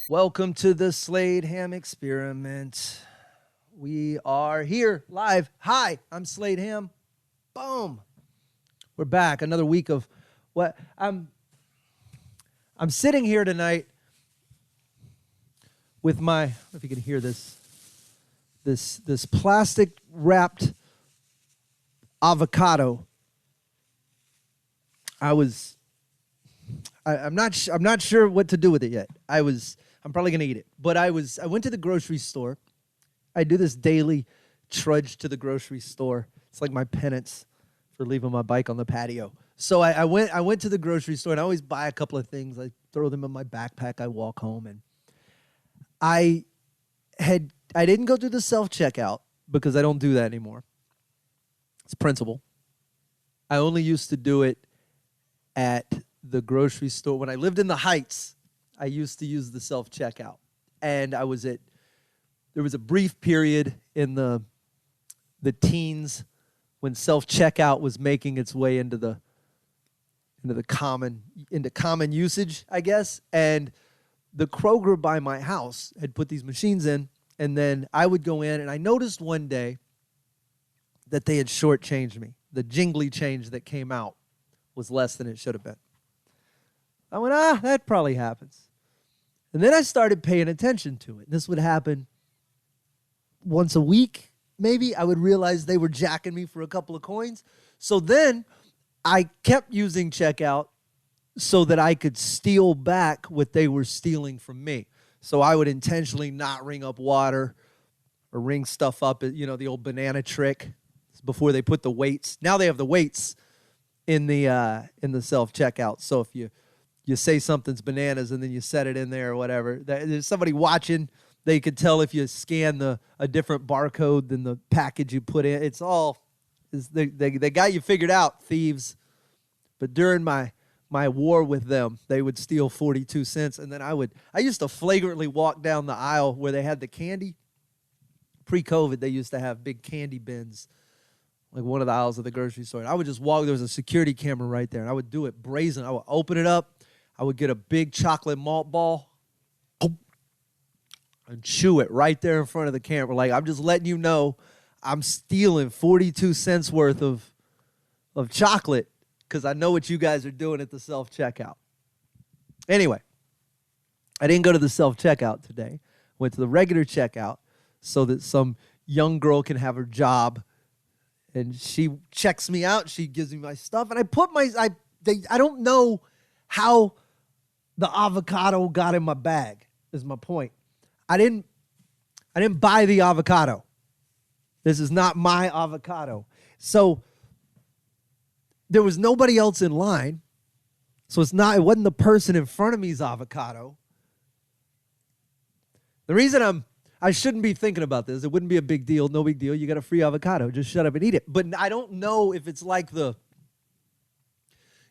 Welcome to the Slade Ham Experiment. We are here live. Hi, I'm Slade Ham. Boom. We're back. Another week of what I'm sitting here tonight with my, I don't know if you can hear this plastic wrapped avocado. I'm not sure what to do with it yet. I'm probably gonna eat it. But I went to the grocery store. I do this daily trudge to the grocery store. It's like my penance for leaving my bike on the patio. So I went to the grocery store and I always buy a couple of things. I throw them in my backpack. I walk home and I didn't go through the self-checkout because I don't do that anymore. It's principle. I only used to do it at the grocery store. When I lived in the Heights, I used to use the self-checkout. And there was a brief period in the teens when self-checkout was making its way into common usage, I guess. And the Kroger by my house had put these machines in, and then I would go in, and I noticed one day that they had shortchanged me. The jingly change that came out was less than it should have been. I went, that probably happens. And then I started paying attention to it. This would happen once a week, maybe. I would realize they were jacking me for a couple of coins. So then I kept using checkout so that I could steal back what they were stealing from me. So I would intentionally not ring up water or ring stuff up, the old banana trick before they put the weights. Now they have the weights in the self-checkout. So if you say something's bananas and then you set it in there or whatever, there's somebody watching. They could tell if you scan a different barcode than the package you put in. They got you figured out, thieves. But during my war with them, they would steal 42 cents. And then I used to flagrantly walk down the aisle where they had the candy. Pre-COVID, they used to have big candy bins, like one of the aisles of the grocery store. And I would just walk. There was a security camera right there. And I would do it brazen. I would open it up. I would get a big chocolate malt ball and chew it right there in front of the camera. Like, I'm just letting you know I'm stealing 42 cents worth of chocolate because I know what you guys are doing at the self-checkout. Anyway, I didn't go to the self-checkout today. Went to the regular checkout so that some young girl can have her job. And she checks me out. She gives me my stuff. And I don't know how the avocado got in my bag, is my point. I didn't buy the avocado. This is not my avocado. So there was nobody else in line. So it wasn't the person in front of me's avocado. The reason I shouldn't be thinking about this, it wouldn't be a big deal, no big deal. You got a free avocado, just shut up and eat it. But I don't know if it's like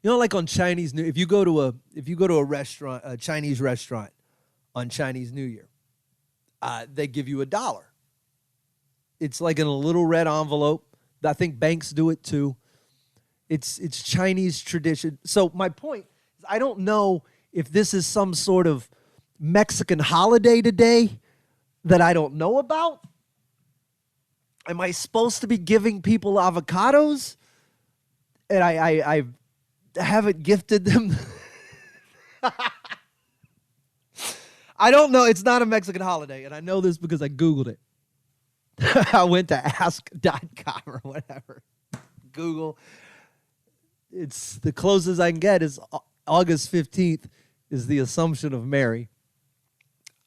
like on Chinese New, if you go to a restaurant, a Chinese restaurant on Chinese New Year, they give you $1. It's like in a little red envelope. I think banks do it too. It's Chinese tradition. So my point is, I don't know if this is some sort of Mexican holiday today that I don't know about. Am I supposed to be giving people avocados? And I haven't gifted them. I don't know. It's not a Mexican holiday, and I know this because I Googled it. I went to ask.com or whatever. Google. It's the closest I can get is August 15th is the Assumption of Mary.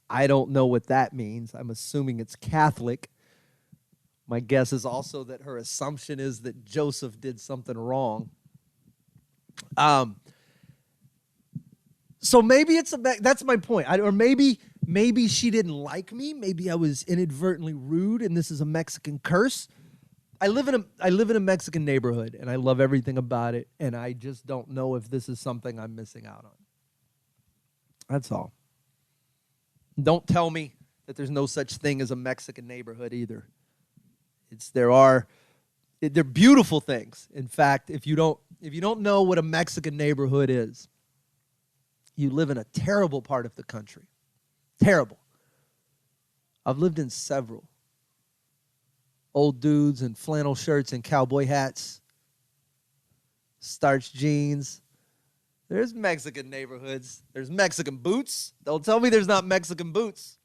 I don't know what that means. I'm assuming it's Catholic. My guess is also that her assumption is that Joseph did something wrong. So maybe that's my point. Or maybe she didn't like me. Maybe I was inadvertently rude, and this is a Mexican curse. I live in a Mexican neighborhood, and I love everything about it, and I just don't know if this is something I'm missing out on. That's all. Don't tell me that there's no such thing as a Mexican neighborhood either. They're beautiful things. In fact, if you don't know what a Mexican neighborhood is, you live in a terrible part of the country. Terrible. I've lived in several. Old dudes in flannel shirts and cowboy hats, starched jeans. There's Mexican neighborhoods. There's Mexican boots. Don't tell me there's not Mexican boots.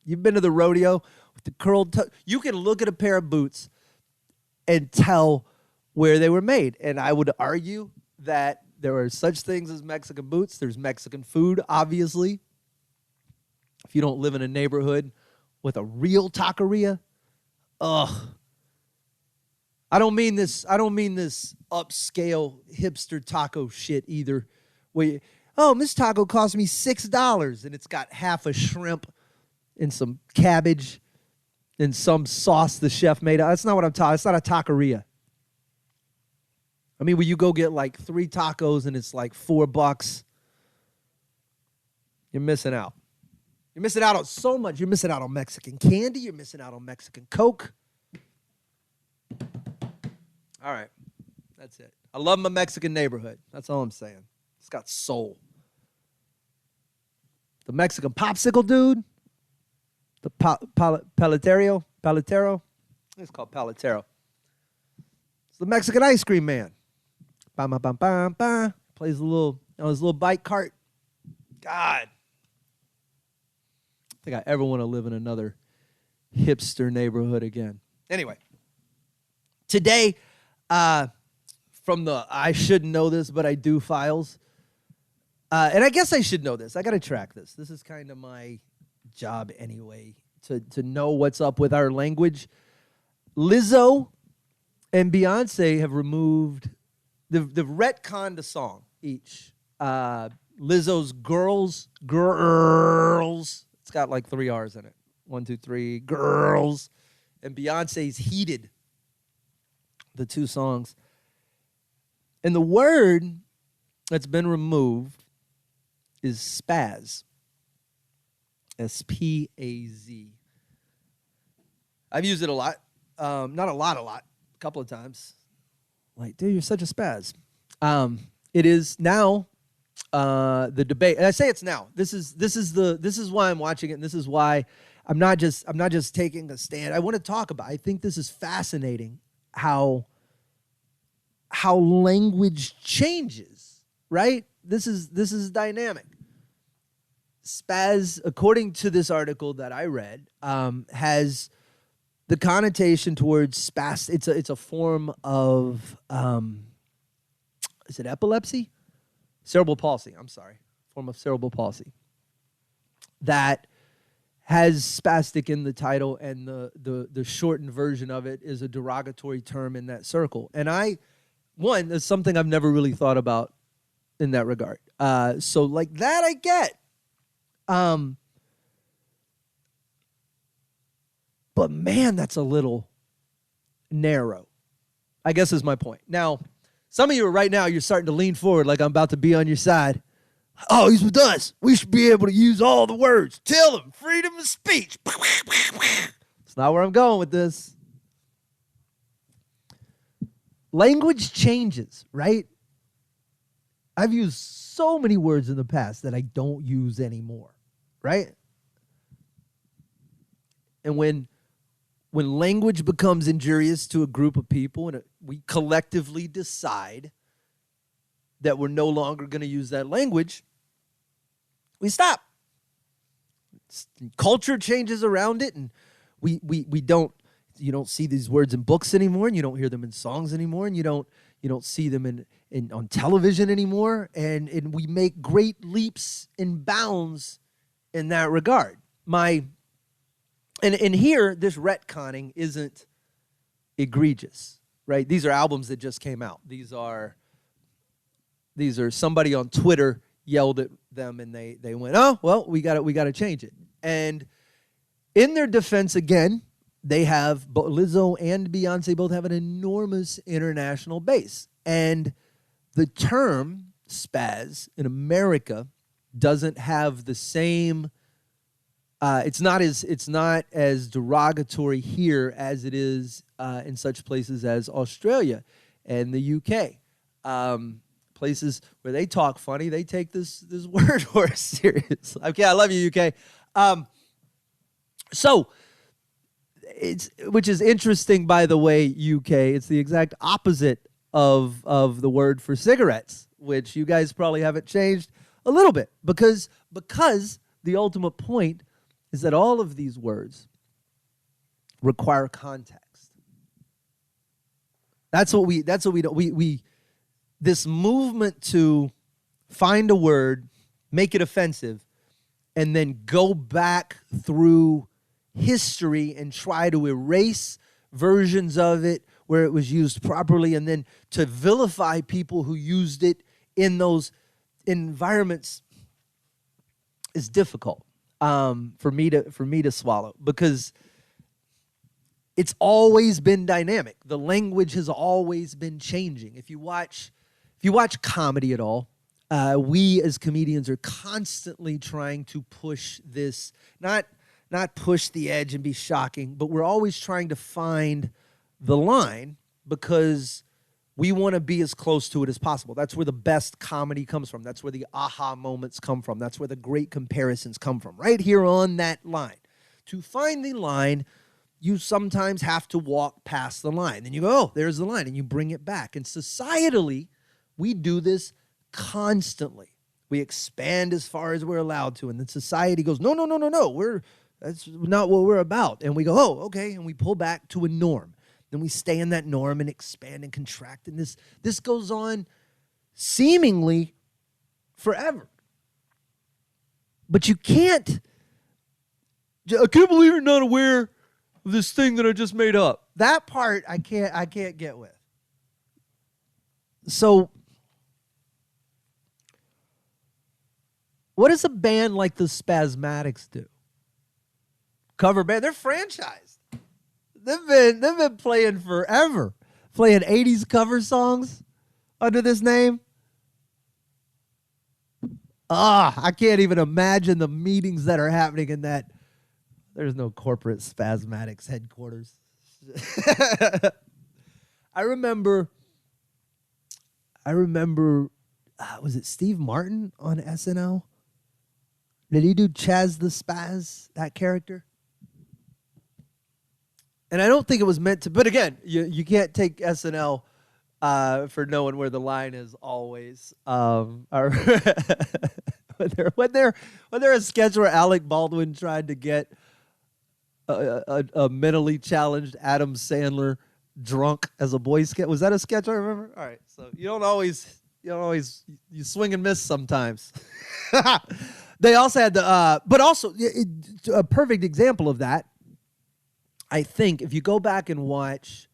You've been to the rodeo with the curled toe. You can look at a pair of boots and tell where they were made. And I would argue that there are such things as Mexican boots. There's Mexican food, obviously. If you don't live in a neighborhood with a real taqueria, ugh. I don't mean this upscale hipster taco shit either. Where this taco cost me $6 and it's got half a shrimp and some cabbage and some sauce the chef made. That's not what I'm talking. It's not a taqueria. I mean, when you go get like 3 tacos and it's like $4, you're missing out. You're missing out on so much. You're missing out on Mexican candy. You're missing out on Mexican Coke. All right. That's it. I love my Mexican neighborhood. That's all I'm saying. It's got soul. The Mexican popsicle dude, the paletero. It's called paletero. It's the Mexican ice cream man. Bam, bam, bam, bam. Plays his little bike cart. God. I think I ever want to live in another hipster neighborhood again. Anyway, today, from the I shouldn't know this, but I do files. And I guess I should know this. I got to track this. This is kind of my job anyway, to know what's up with our language. Lizzo and Beyonce have removed, they've retconned a song each. Lizzo's Girls. It's got like 3 R's in it. 1, 2, 3, Girls. And Beyonce's Heated. The 2 songs. And the word that's been removed is spaz. S-P-A-Z. I've used it a lot. Not a lot. A couple of times. Like, dude, you're such a spaz. It is now the debate. And I say it's now. This is why I'm watching it, and this is why I'm not just taking a stand. I want to talk about it. I think this is fascinating how language changes, right? This is dynamic. Spaz, according to this article that I read, has the connotation towards spaz. It's a form of is it epilepsy? Cerebral palsy. I'm sorry, form of cerebral palsy that has spastic in the title, and the shortened version of it is a derogatory term in that circle. And there's something I've never really thought about in that regard. So like that I get. But man, that's a little narrow, I guess is my point. Now, some of you right now, you're starting to lean forward like I'm about to be on your side. Oh, he's with us. We should be able to use all the words. Tell him, freedom of speech. It's not where I'm going with this. Language changes, right? I've used so many words in the past that I don't use anymore, right? And when language becomes injurious to a group of people and we collectively decide that we're no longer going to use that language, we stop. Culture changes around it, and we don't. You don't see these words in books anymore, and you don't hear them in songs anymore, and you don't see them in on television anymore, and we make great leaps and bounds in that regard. And here, this retconning isn't egregious, right? These are albums that just came out. These are somebody on Twitter yelled at them, and they went, oh, well, we got to change it. And in their defense, again, they have, Lizzo and Beyonce both have an enormous international base. And the term spaz in America doesn't have the same, it's not as derogatory here as it is in such places as Australia and the UK. Places where they talk funny, they take this word more serious. Okay, I love you, UK. So which is interesting, by the way, UK. It's the exact opposite of the word for cigarettes, which you guys probably haven't changed a little bit because the ultimate point is that all of these words require context. That's what we do. We this movement to find a word, make it offensive, and then go back through history and try to erase versions of it where it was used properly, and then to vilify people who used it in those environments is difficult for me to swallow, because it's always been dynamic. The language has always been changing. If you watch comedy at all, we as comedians are constantly trying to push this, not push the edge and be shocking, but we're always trying to find the line because we want to be as close to it as possible. That's where the best comedy comes from. That's where the aha moments come from. That's where the great comparisons come from, right here on that line. To find the line, you sometimes have to walk past the line. Then you go, oh, there's the line, and you bring it back. And societally, we do this constantly. We expand as far as we're allowed to, and then society goes, no, that's not what we're about. And we go, oh, okay, and we pull back to a norm. Then we stay in that norm and expand and contract, and this goes on seemingly forever. But you can't, I can't believe you're not aware of this thing that I just made up. That part I can't get with. So what does a band like the Spasmatics do? Cover band, they're franchised. They've been playing forever, playing 80s cover songs under this name. I can't even imagine the meetings that are happening in that. There's no corporate Spasmatics headquarters. I remember, was it Steve Martin on SNL? Did he do Chaz the Spaz, that character? And I don't think it was meant to, but again, you can't take SNL for knowing where the line is always. When there a sketch where Alec Baldwin tried to get a mentally challenged Adam Sandler drunk as a Boy Scout? Was that a sketch I remember? All right, so you swing and miss sometimes. They also had but also a perfect example of that. I think if you go back and watch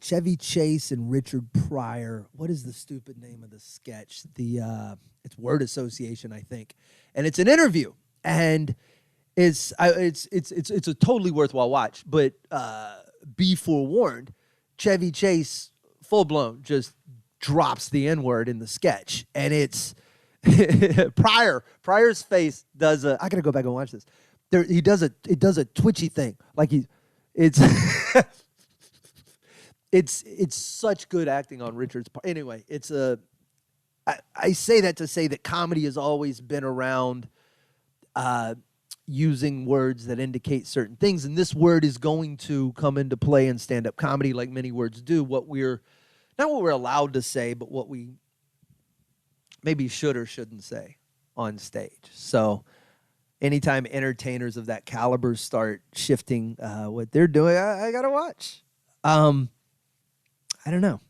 Chevy Chase and Richard Pryor, what is the stupid name of the sketch? It's word association, I think, and it's an interview, and it's a totally worthwhile watch. But be forewarned, Chevy Chase full blown just drops the N-word in the sketch, and it's Pryor's face does I gotta go back and watch this. It does a twitchy thing, like it's such good acting on Richard's part. Anyway, I say that to say that comedy has always been around using words that indicate certain things, and this word is going to come into play in stand-up comedy, like many words do. Not what we're allowed to say, but what we maybe should or shouldn't say on stage. So anytime entertainers of that caliber start shifting what they're doing, I gotta watch. I don't know.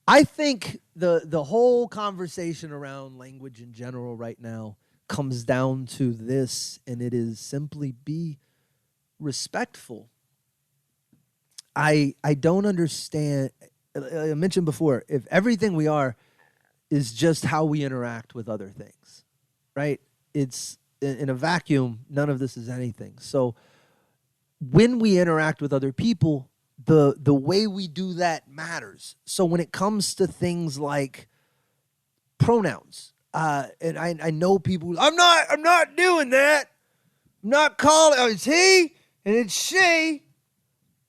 I think the whole conversation around language in general right now comes down to this, and it is simply be respectful. I don't understand. I mentioned before, if everything we are is just how we interact with other things, right? It's in a vacuum, none of this is anything. So when we interact with other people, the way we do that matters. So when it comes to things like pronouns, and I know people, I'm not doing that. I'm not calling, it's he and it's she.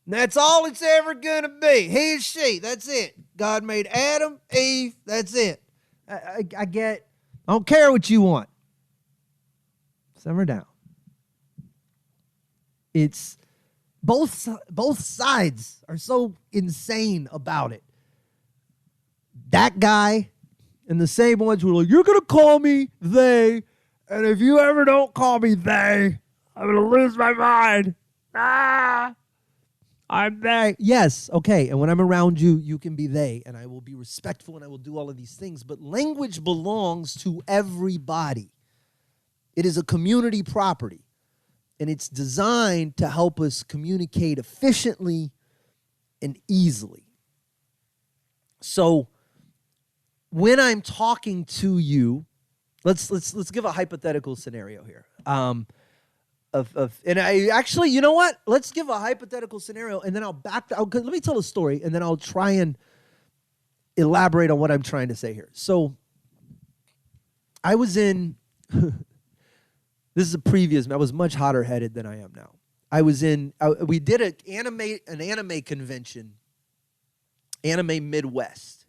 And that's all it's ever going to be. He and she, that's it. God made Adam, Eve, that's it. I get I don't care what you want. Simmer down. It's both sides are so insane about it. That guy and the same ones who are like, you're going to call me they, and if you ever don't call me they, I'm going to lose my mind. I'm they. Yes, okay, and when I'm around you, you can be they, and I will be respectful, and I will do all of these things, but language belongs to everybody. It is a community property, and it's designed to help us communicate efficiently and easily. So when I'm talking to you, let's give a hypothetical scenario here. And I actually, you know what? Let's give a hypothetical scenario, and then let me tell a story, and then I'll try and elaborate on what I'm trying to say here. So I was in, this is a previous, I was much hotter headed than I am now. We did an anime convention, Anime Midwest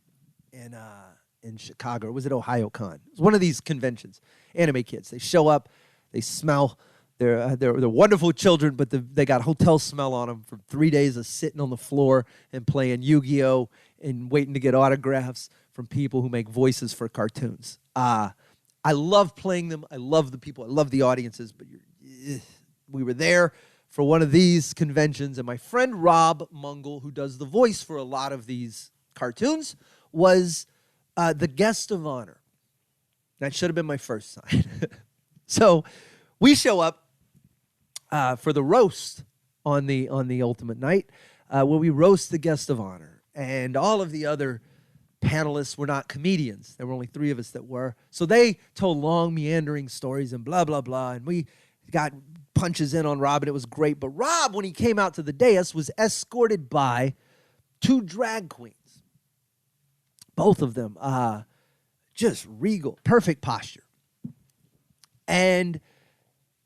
in Chicago. Or was it OhioCon? It was one of these conventions. Anime kids, they show up, they smell. They're wonderful children, but they got hotel smell on them from 3 days of sitting on the floor and playing Yu-Gi-Oh! And waiting to get autographs from people who make voices for cartoons. I love playing them. I love the people. I love the audiences. But we were there for one of these conventions, and my friend Rob Mungle, who does the voice for a lot of these cartoons, was the guest of honor. That should have been my first sign. So we show up for the roast on the ultimate night, where we roast the guest of honor, and all of the other panelists were not comedians. There were only 3 of us that were. So they told long, meandering stories and blah, blah, blah, and we got punches in on Rob, and it was great. But Rob, when he came out to the dais, was escorted by 2 drag queens. Both of them, just regal, perfect posture. And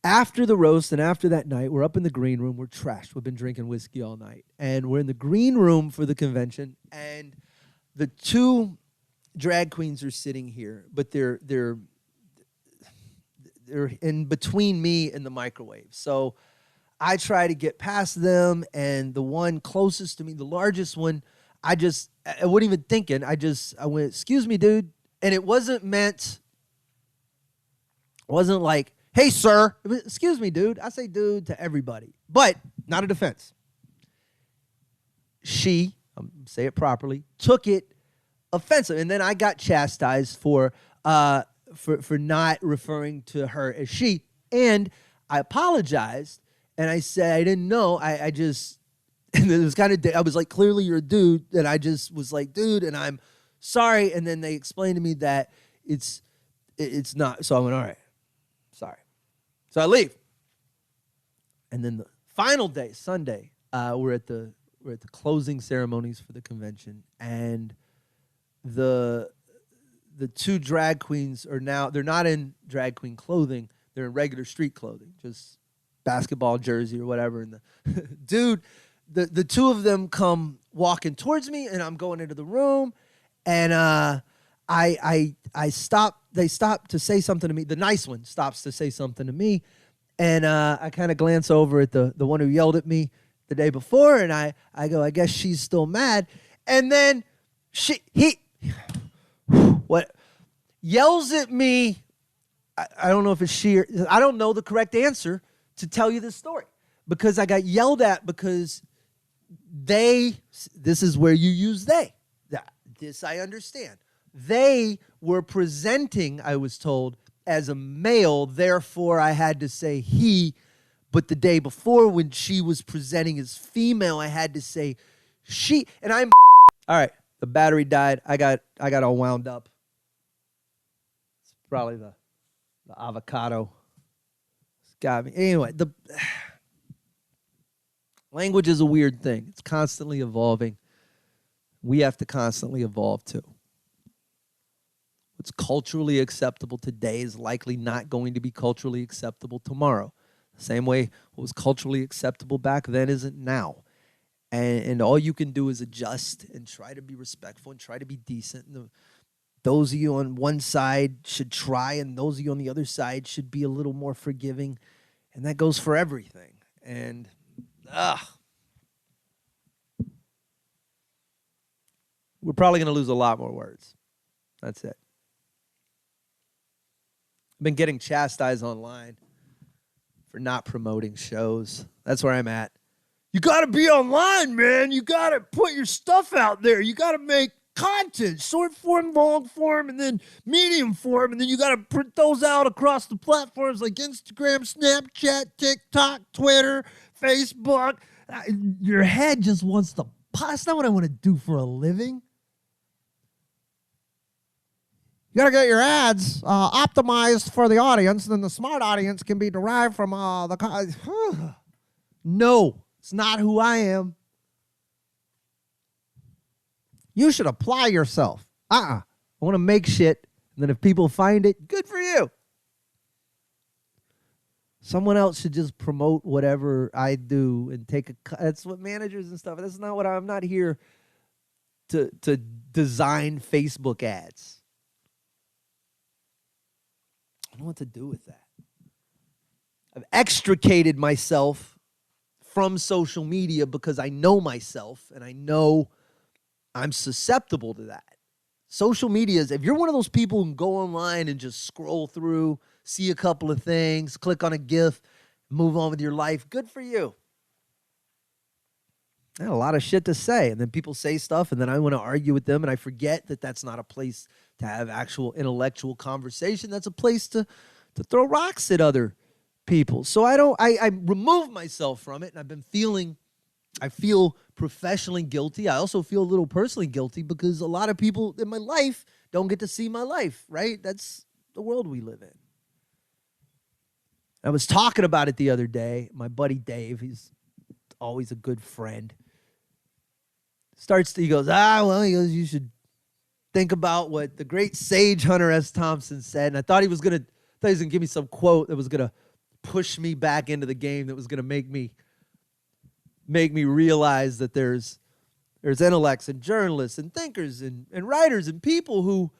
after the roast and after that night, we're up in the green room. We're trashed. We've been drinking whiskey all night. And we're in the green room for the convention. And the 2 drag queens are sitting here, but they're in between me and the microwave. So I try to get past them, and the one closest to me, the largest one, I wasn't even thinking. I went, excuse me, dude. And it wasn't like, hey, sir. Excuse me, dude. I say dude to everybody, but not a defense. She, say it properly, took it offensive. And then I got chastised for not referring to her as she. And I apologized, and I said, I didn't know. I just, and it was kind of, I was like, clearly you're a dude. And I just was like, dude, and I'm sorry. And then they explained to me that it's not. So I went, all right. Sorry. So I leave. And then the final day, Sunday, we're at the closing ceremonies for the convention, and the 2 drag queens are now, they're not in drag queen clothing, they're in regular street clothing, just basketball jersey or whatever. And the dude, the 2 of them come walking towards me, and I'm going into the room, and I stop. They stop to say something to me. The nice one stops to say something to me, and I kind of glance over at the one who yelled at me the day before, and I go, I guess she's still mad. And then he yells at me. I don't know if it's she or, I don't know the correct answer to tell you this story, because I got yelled at because this is where you use they. This I understand. They were presenting, I was told, as a male, therefore I had to say he. But the day before, when she was presenting as female, I had to say she. And I'm all right. The battery died. I got all wound up. It's probably the avocado. It's got me. Anyway, the language is a weird thing. It's constantly evolving. We have to constantly evolve too. What's culturally acceptable today is likely not going to be culturally acceptable tomorrow. The same way what was culturally acceptable back then isn't now. And all you can do is adjust and try to be respectful and try to be decent. And those of you on one side should try, and those of you on the other side should be a little more forgiving. And that goes for everything. And, we're probably going to lose a lot more words. That's it. I've been getting chastised online for not promoting shows. That's where I'm at. You got to be online, man. You got to put your stuff out there. You got to make content, short form, long form, and then medium form, and then you got to print those out across the platforms like Instagram, Snapchat, TikTok, Twitter, Facebook. Your head just wants to pop. That's not what I want to do for a living. You got to get your ads optimized for the audience, and then the smart audience can be derived from the... No, it's not who I am. You should apply yourself. I want to make shit, and then if people find it, good for you. Someone else should just promote whatever I do and take a cut. That's what managers and stuff. That's not what I'm not here to design Facebook ads. I don't know what to do with that. I've extricated myself from social media because I know myself and I know I'm susceptible to that. Social media is, if you're one of those people who can go online and just scroll through, see a couple of things, click on a GIF, move on with your life, good for you. I had a lot of shit to say, and then people say stuff, and then I want to argue with them, and I forget that that's not a place to have actual intellectual conversation. That's a place to throw rocks at other people. So I remove myself from it, and I feel professionally guilty. I also feel a little personally guilty because a lot of people in my life don't get to see my life, right? That's the world we live in. I was talking about it the other day. My buddy Dave, he's always a good friend, he goes, you should think about what the great sage Hunter S. Thompson said. And I thought he was going to give me some quote that was going to push me back into the game, that was going to make me realize that there's intellects and journalists and thinkers and writers and people who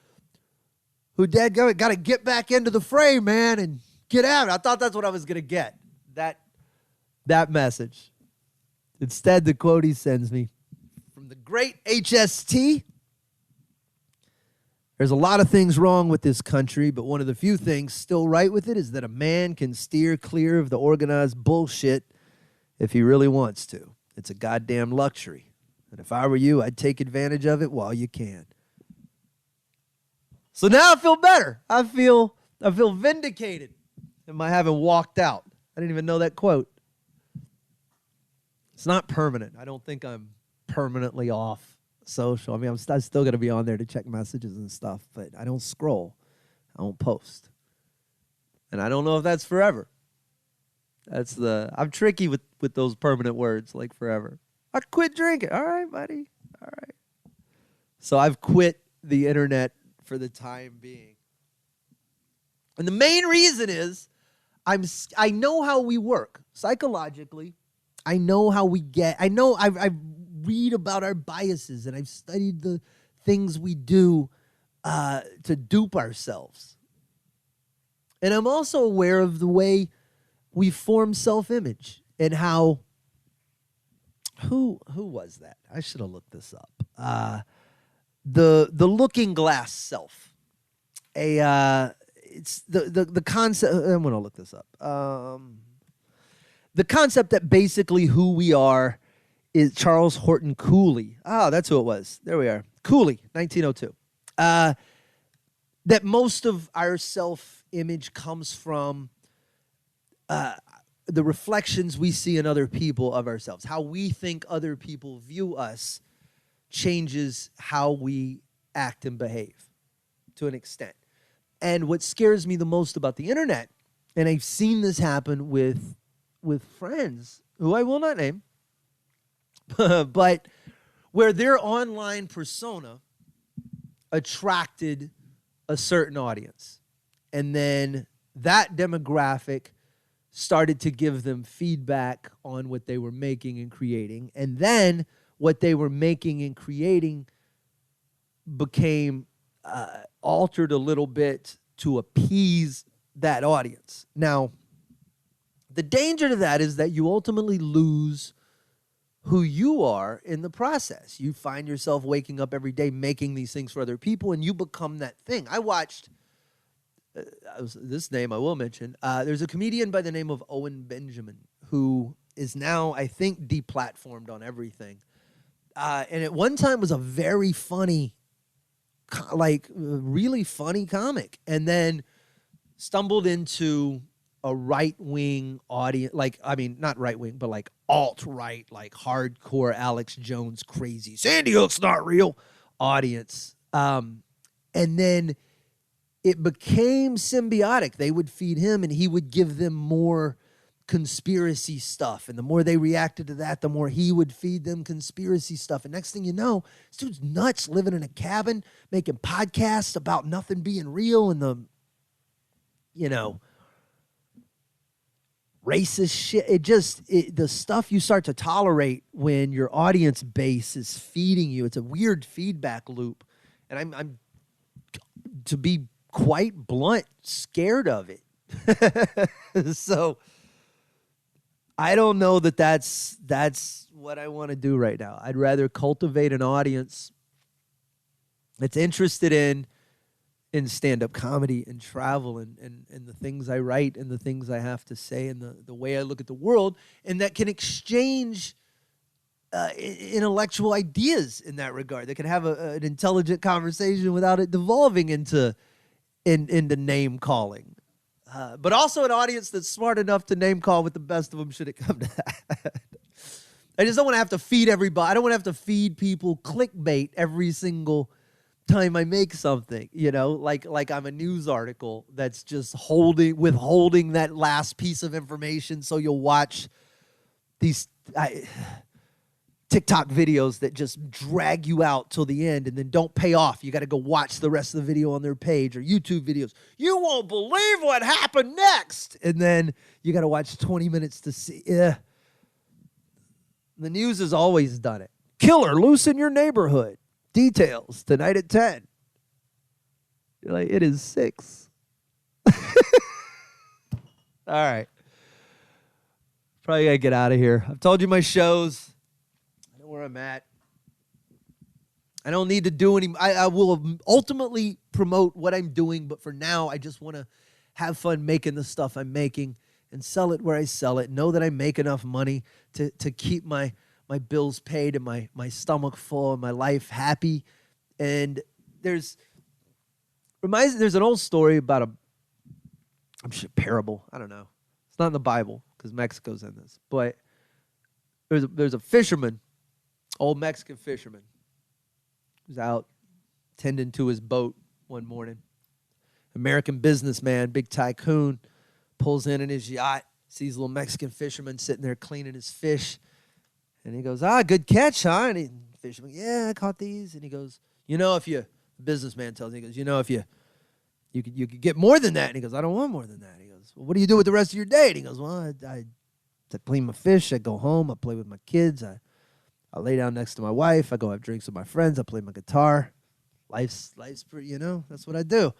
got to get back into the fray, man, and get out. I thought that's what I was going to get, that message. Instead, the quote he sends me from the great HST: there's a lot of things wrong with this country, but one of the few things still right with it is that a man can steer clear of the organized bullshit if he really wants to. It's a goddamn luxury. And if I were you, I'd take advantage of it while you can. So now I feel better. I feel vindicated in my having walked out. I didn't even know that quote. It's not permanent. I don't think I'm permanently off social. I mean, I'm still going to be on there to check messages and stuff, but I don't scroll. I don't post. And I don't know if that's forever. I'm tricky with those permanent words, like forever. I quit drinking. All right, buddy. All right. So I've quit the internet for the time being. And the main reason is I know how we work psychologically. I know how we get. I read about our biases, and I've studied the things we do to dupe ourselves. And I'm also aware of the way we form self-image and how. Who was that? I should have looked this up. The looking glass self. It's the concept. I'm going to look this up. The concept that basically who we are is Charles Horton Cooley. Oh, that's who it was. There we are. Cooley, 1902. That most of our self-image comes from the reflections we see in other people of ourselves. How we think other people view us changes how we act and behave to an extent. And what scares me the most about the internet, and I've seen this happen with friends who I will not name, but where their online persona attracted a certain audience. And then that demographic started to give them feedback on what they were making and creating. And then what they were making and creating became altered a little bit to appease that audience. Now, the danger to that is that you ultimately lose who you are in the process. You find yourself waking up every day making these things for other people, and you become that thing. I watched this name I will mention. There's a comedian by the name of Owen Benjamin who is now, I think, deplatformed on everything. And at one time was a very funny, really funny comic, and then stumbled into a right-wing audience, not right-wing, but like alt-right, like hardcore Alex Jones crazy, Sandy Hook's not real audience. And then it became symbiotic. They would feed him and he would give them more conspiracy stuff. And the more they reacted to that, the more he would feed them conspiracy stuff. And next thing you know, this dude's nuts, living in a cabin, making podcasts about nothing being real and the, racist shit. The stuff you start to tolerate when your audience base is feeding you. It's a weird feedback loop. And I'm to be quite blunt, scared of it. So I don't know that's what I want to do right now. I'd rather cultivate an audience that's interested in stand-up comedy and travel and the things I write and the things I have to say and the way I look at the world, and that can exchange intellectual ideas in that regard. That can have an intelligent conversation without it devolving into name calling. But also an audience that's smart enough to name call with the best of them should it come to that. I just don't want to have to feed everybody. I don't want to have to feed people clickbait every single time I make something, like I'm a news article that's just withholding that last piece of information so you'll watch these TikTok videos that just drag you out till the end and then don't pay off. You got to go watch the rest of the video on their page, or YouTube videos. You won't believe what happened next. And then you got to watch 20 minutes to see. The news has always done it. Killer loose in your neighborhood. Details tonight at 10. You're like, it is 6. All right. Probably got to get out of here. I've told you my shows. I know where I'm at. I don't need to do any. I will ultimately promote what I'm doing, but for now, I just want to have fun making the stuff I'm making and sell it where I sell it. Know that I make enough money to keep my bills paid and my stomach full and my life happy. And there's an old story about parable. I don't know. It's not in the Bible because Mexico's in this. But there's a fisherman, old Mexican fisherman, who's out tending to his boat one morning. American businessman, big tycoon, pulls in his yacht, sees a little Mexican fisherman sitting there cleaning his fish. And he goes, good catch, huh? And the fisherman, yeah, I caught these. And he goes, the businessman tells him, he goes, if you could get more than that. And he goes, I don't want more than that. He goes, well, what do you do with the rest of your day? And he goes, well, I clean my fish. I go home. I play with my kids. I lay down next to my wife. I go have drinks with my friends. I play my guitar. Life's pretty, that's what I do.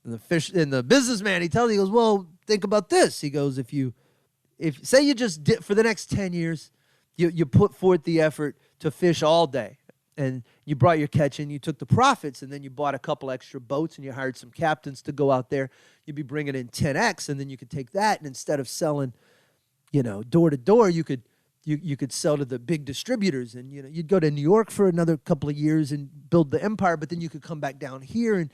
And the businessman, he tells, he goes, well, think about this. He goes, if say you just did for the next 10 years, you put forth the effort to fish all day, and you brought your catch in, you took the profits, and then you bought a couple extra boats, and you hired some captains to go out there. You'd be bringing in 10x, and then you could take that, and instead of selling, door to door, you could sell to the big distributors, and you'd go to New York for another couple of years and build the empire, but then you could come back down here in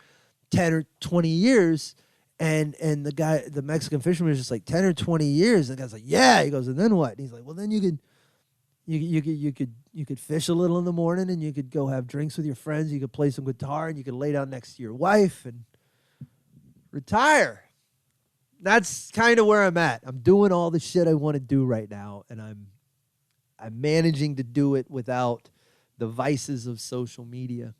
10 or 20 years. And the Mexican fisherman is just like, 10 or 20 years. And the guy's like, yeah. He goes, and then what? And he's like, well, then you could fish a little in the morning, and you could go have drinks with your friends. You could play some guitar, and you could lay down next to your wife and retire. That's kind of where I'm at. I'm doing all the shit I want to do right now, and I'm managing to do it without the vices of social media.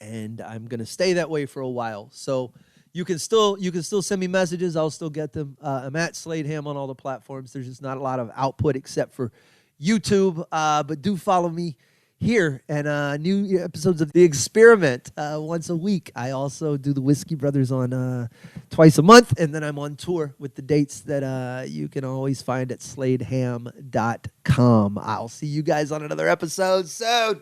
And I'm going to stay that way for a while. So you can still send me messages. I'll still get them. I'm at Slade Ham on all the platforms. There's just not a lot of output except for YouTube. But do follow me here, and new episodes of The Experiment once a week. I also do the Whiskey Brothers on twice a month, and then I'm on tour with the dates that you can always find at sladeham.com. I'll see you guys on another episode soon.